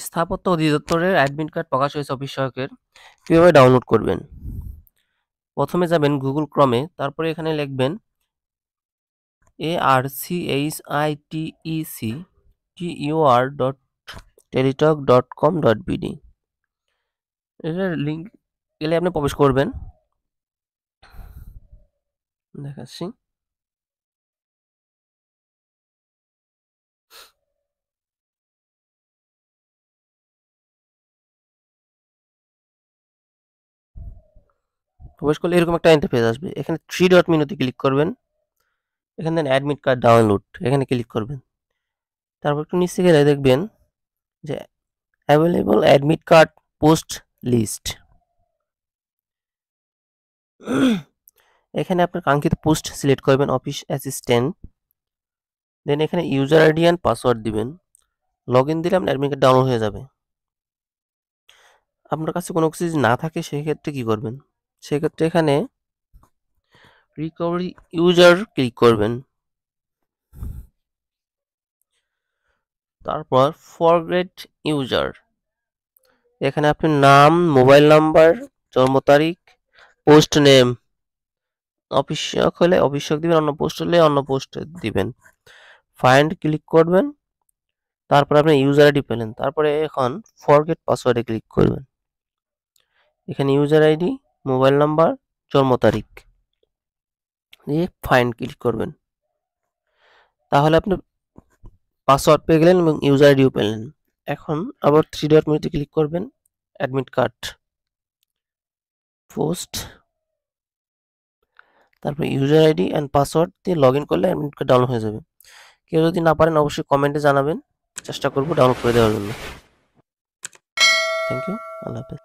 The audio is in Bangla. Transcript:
স্থাপত্য অধিদপ্তরের অ্যাডমিট কার্ড প্রকাশ হয়েছে অফিস সহায়কের। কীভাবে ডাউনলোড করবেন? প্রথমে যাবেন গুগল ক্রমে, তারপরে এখানে লিখবেন architectur.teletalk.com.bd। এটার লিঙ্ক গেলে আপনি প্রবেশ করবেন। দেখাচ্ছি। প্রবেশ করলে এরকম একটা ইন্টারফেস আসবে। এখানে থ্রি ডট মেনুতে ক্লিক করবেন। এখানে অ্যাডমিট কার্ড ডাউনলোড, এখানে ক্লিক করবেন। তারপর একটু নিচে গেলে দেখবেন যে available admit card post list. এখানে আপনার কাঙ্ক্ষিত পোস্ট সিলেক্ট করবেন, অফিস অ্যাসিস্ট্যান্ট। দেন এখানে ইউজার আইডি অ্যান্ড পাসওয়ার্ড দিবেন। লগ ইন দিলে আপনার অ্যাডমিট কার্ড ডাউনলোড হয়ে যাবে। আপনার কাছে কোনো কিছু যদি না থাকে সেক্ষেত্রে কী করবেন? সেক্ষেত্রে এখানে রিকভারি ইউজার ক্লিক করবেন। তারপর ফরগেট ইউজার, এখানে আপনার নাম, মোবাইল নাম্বার, জন্ম তারিখ, পোস্ট নেম, অফিসিয়াল হলে অফিসিয়াল দিবেন, অন্য পোস্ট হলে অন্য পোস্ট দিবেন। ফাইন্ড ক্লিক করবেন। তারপর আপনি ইউজার আইডি পেলেন, তারপরে এখন ফরগেট পাসওয়ার্ডে ক্লিক করবেন। এখানে ইউজার আইডি, মোবাইল নাম্বার, জন্ম তারিখ দিয়ে ফাইন্ড ক্লিক করবেন। তাহলে আপনি পাসওয়ার্ড পেয়ে গেলেন এবং ইউজার আইডিও পেলেন। এখন আবার থ্রি ডট মেনুতে ক্লিক করবেন, অ্যাডমিট কার্ড, পোস্ট, তারপর ইউজার আইডি অ্যান্ড পাসওয়ার্ড দিয়ে লগ ইন করলে অ্যাডমিট কার্ড ডাউনলোড হয়ে যাবে। কেউ যদি না পারেন অবশ্যই কমেন্টে জানাবেন, চেষ্টা করবো ডাউনলোড করে দেওয়ার জন্য। থ্যাংক ইউ, আল্লাহ হাফেজ।